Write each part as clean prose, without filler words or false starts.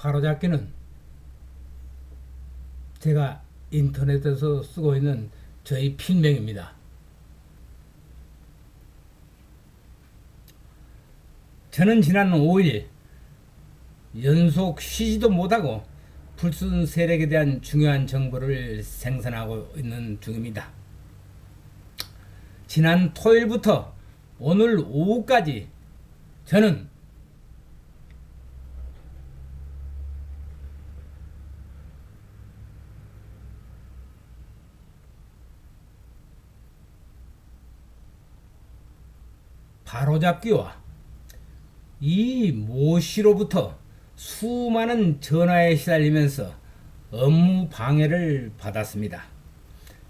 바로잡기는 제가 인터넷에서 쓰고 있는 저희 필명입니다. 저는 지난 5일 연속 쉬지도 못하고 불순 세력에 대한 중요한 정보를 생산하고 있는 중입니다. 지난 토요일부터 오늘 오후까지 저는 바로잡기와 이 모씨로부터 수많은 전화에 시달리면서 업무 방해를 받았습니다.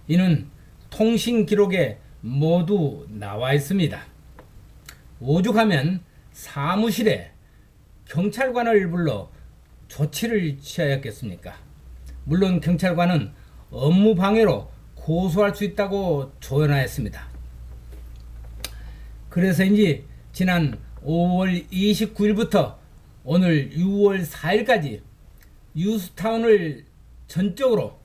이는 통신 기록에 모두 나와 있습니다. 오죽하면 사무실에 경찰관을 불러 조치를 취하였겠습니까? 물론 경찰관은 업무 방해로 고소할 수 있다고 조언하였습니다. 그래서인지 지난 5월 29일부터 오늘 6월 4일까지 뉴스타운을 전적으로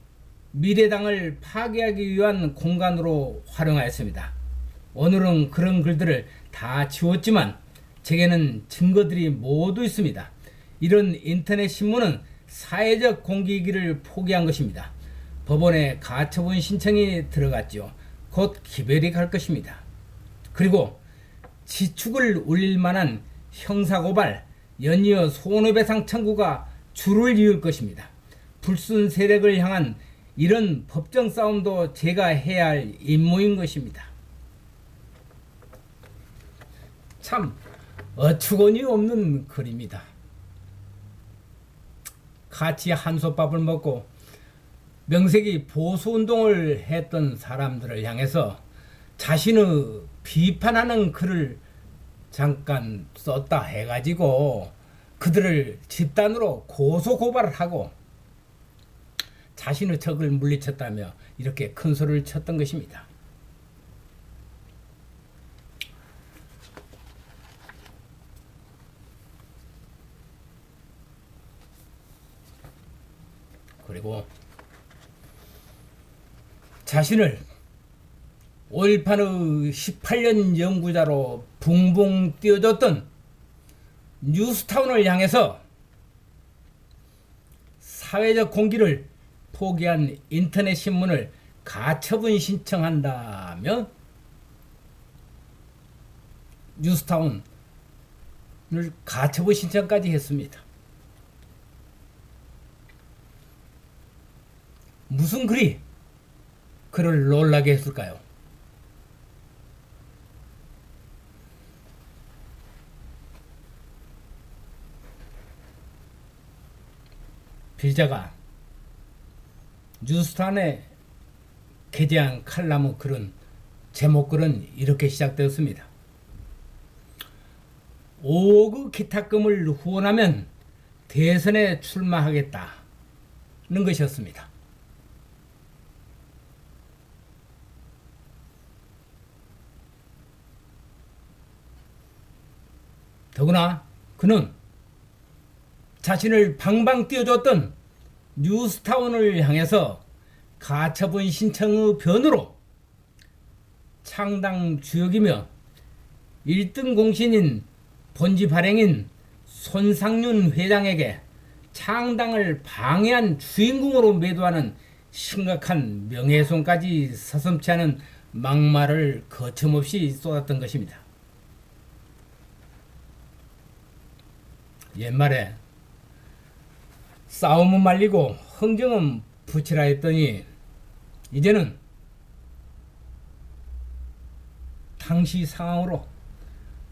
미래당을 파괴하기 위한 공간으로 활용하였습니다. 오늘은 그런 글들을 다 지웠지만 제게는 증거들이 모두 있습니다. 이런 인터넷 신문은 사회적 공개이기를 포기한 것입니다. 법원에 가처분 신청이 들어갔죠. 곧 기별이 갈 것입니다. 그리고 지축을 울릴 만한 형사고발, 연이어 손해배상 청구가 줄을 이을 것입니다. 불순 세력을 향한 이런 법정 싸움도 제가 해야 할 임무인 것입니다. 참 어처구니 없는 글입니다. 같이 한솥밥을 먹고 명색이 보수운동을 했던 사람들을 향해서 자신의 비판하는 글을 잠깐 썼다 해가지고 그들을 집단으로 고소고발을 하고 자신의 적을 물리쳤다며 이렇게 큰 소리를 쳤던 것입니다. 그리고 자신을 5.18의 18년 연구자로 붕붕 띄워줬던 뉴스타운을 향해서 사회적 공기를 포기한 인터넷 신문을 가처분 신청한다며 뉴스타운을 가처분 신청까지 했습니다. 무슨 글이 그를 놀라게 했을까요? 필자가 뉴스타운에 게재한 칼럼의 글은 제목글은 이렇게 시작되었습니다. 5억의 기탁금을 후원하면 대선에 출마하겠다는 것이었습니다. 더구나 그는 자신을 방방 띄워줬던 뉴스타운을 향해서 가처분 신청의 변으로 창당 주역이며 1등 공신인 본지 발행인 손상윤 회장에게 창당을 방해한 주인공으로 매도하는 심각한 명예훼손까지 서슴지 않은 막말을 거침없이 쏟았던 것입니다. 옛말에 싸움은 말리고 흥정은 붙이라 했더니 이제는 당시 상황으로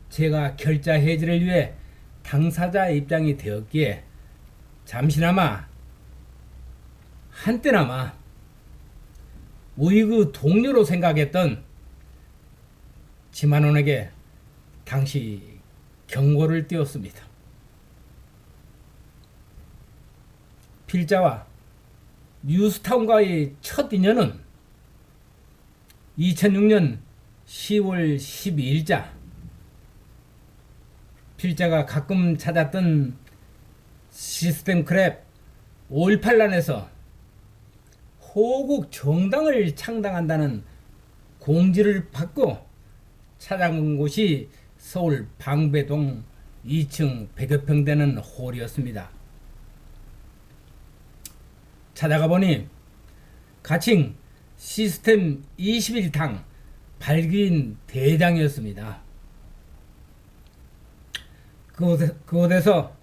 제가 결자 해지를 위해 당사자 입장이 되었기에 잠시나마 한때나마 우익의 동료로 생각했던 지만원에게 당시 경고를 띄웠습니다. 필자와 뉴스타운과의 첫 인연은 2006년 10월 12일자 필자가 가끔 찾았던 시스템 크랩 5.18난에서 호국 정당을 창당한다는 공지를 받고 찾아간 곳이 서울 방배동 2층 100여 평 되는 홀이었습니다. 찾아가 보니 가칭 시스템 21당 발기인 대장이었습니다. 그곳에서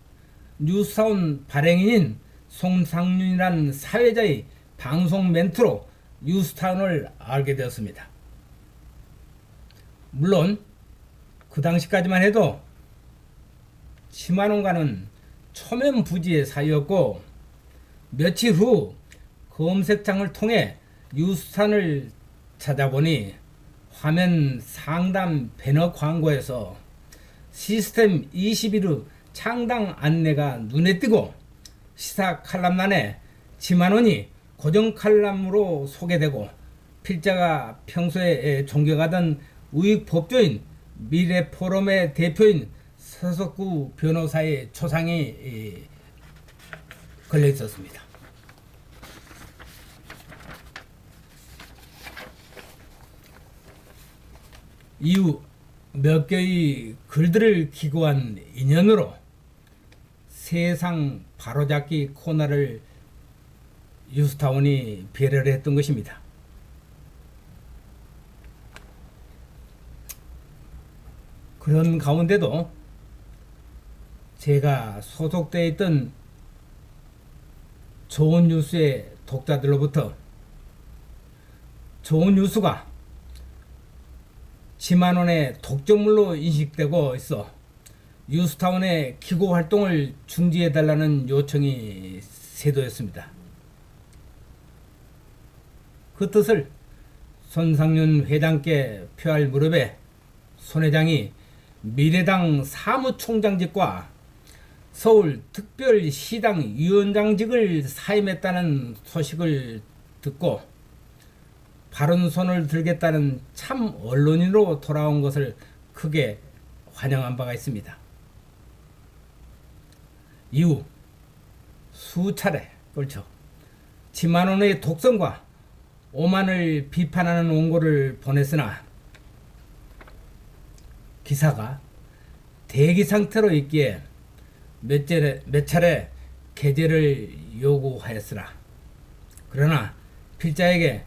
뉴스타운 발행인인 송상윤이란 사회자의 방송 멘트로 뉴스타운을 알게 되었습니다. 물론 그 당시까지만 해도 치만원과는 초면부지의 사이였고, 며칠 후 검색창을 통해 뉴스타운을 찾아보니 화면 상단 배너 광고에서 시스템 21의 창당 안내가 눈에 띄고, 시사 칼럼란에 치만원이 고정 칼럼으로 소개되고, 필자가 평소에 존경하던 우익법조인 미래포럼의 대표인 서석구 변호사의 초상이 걸려 있었습니다. 이후 몇 개의 글들을 기고한 인연으로 세상 바로잡기 코너를 뉴스타운이 배려를 했던 것입니다. 그런 가운데도 제가 소속되어 있던 좋은 뉴스의 독자들로부터 좋은 뉴스가 치만원의 독점물로 인식되고 있어 뉴스타운의 기고 활동을 중지해달라는 요청이 쇄도했습니다. 그 뜻을 손상윤 회장께 표할 무렵에 손 회장이 미래당 사무총장직과 서울특별시당 위원장직을 사임했다는 소식을 듣고 바른 손을 들겠다는 참 언론인으로 돌아온 것을 크게 환영한 바가 있습니다. 이후 수차례 걸쳐 치만원의 독선과 오만을 비판하는 원고를 보냈으나 기사가 대기 상태로 있기에 몇 차례 게재를 요구하였으나, 그러나 필자에게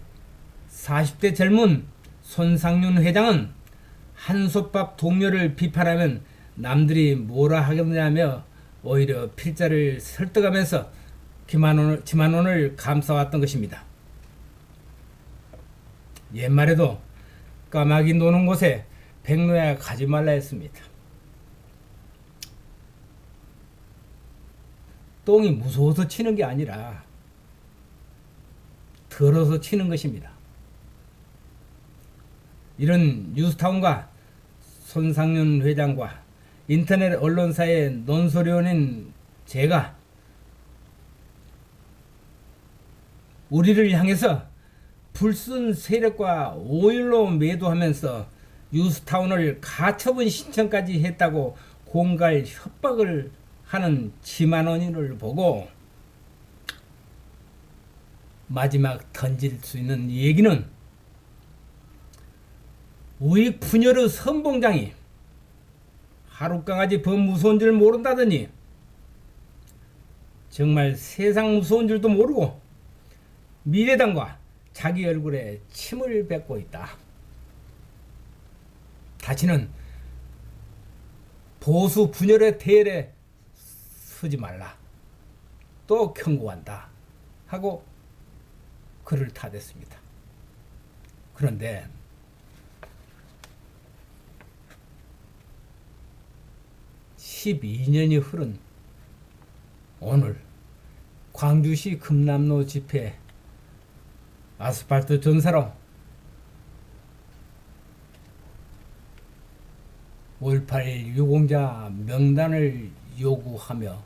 40대 젊은 손상윤 회장은 한솥밥 동료를 비판하면 남들이 뭐라 하겠느냐며 오히려 필자를 설득하면서 치만원을 감싸왔던 것입니다. 옛말에도 까마귀 노는 곳에 백로야 가지 말라 했습니다. 똥이 무서워서 치는 게 아니라 더러워서 치는 것입니다. 이런 뉴스타운과 손상윤 회장과 인터넷 언론사의 논소리원인 제가 우리를 향해서 불순 세력과 오일로 매도하면서 뉴스타운을 가처분 신청까지 했다고 공갈 협박을 하는 치만원인을 보고 마지막 던질 수 있는 얘기는 우익 분열의 선봉장이 하룻강아지 범 무서운 줄 모른다더니 정말 세상 무서운 줄도 모르고 미래당과 자기 얼굴에 침을 뱉고 있다. 다시는 보수 분열의 대열에 서지 말라. 또 경고한다. 하고 글을 타댔습니다. 그런데 (12년이) 흐른 오늘 광주시 금남로 집회 아스팔트 전사로 5.18 유공자 명단을 요구하며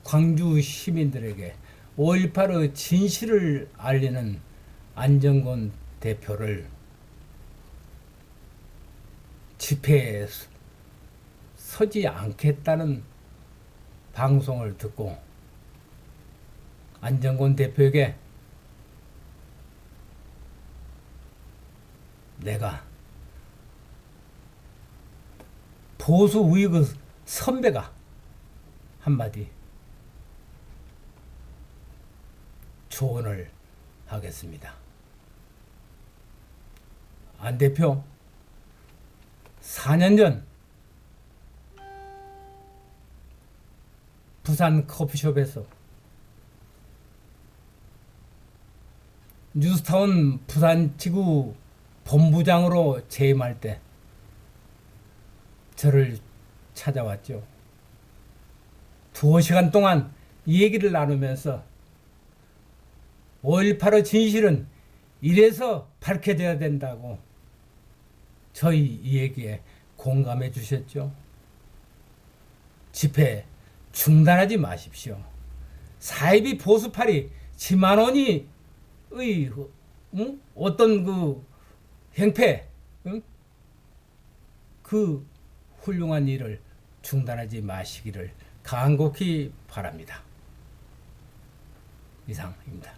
광주 시민들에게 5.18의 진실을 알리는 안정권 대표를 집회에 서지 않겠다는 방송을 듣고 안정권 대표에게 내가 보수 우익의 선배가 한마디 조언을 하겠습니다. 안 대표, 4년 전 부산 커피숍에서 뉴스타운 부산지구 본부장으로 재임할 때 저를 찾아왔죠. 2시간 동안 이 얘기를 나누면서 5.18의 진실은 이래서 밝혀져야 된다고 저희 이 얘기에 공감해 주셨죠. 집회 중단하지 마십시오. 사이비 보수팔이 지만원이 어떤 그 행패, 그 훌륭한 일을 중단하지 마시기를 간곡히 바랍니다. 이상입니다.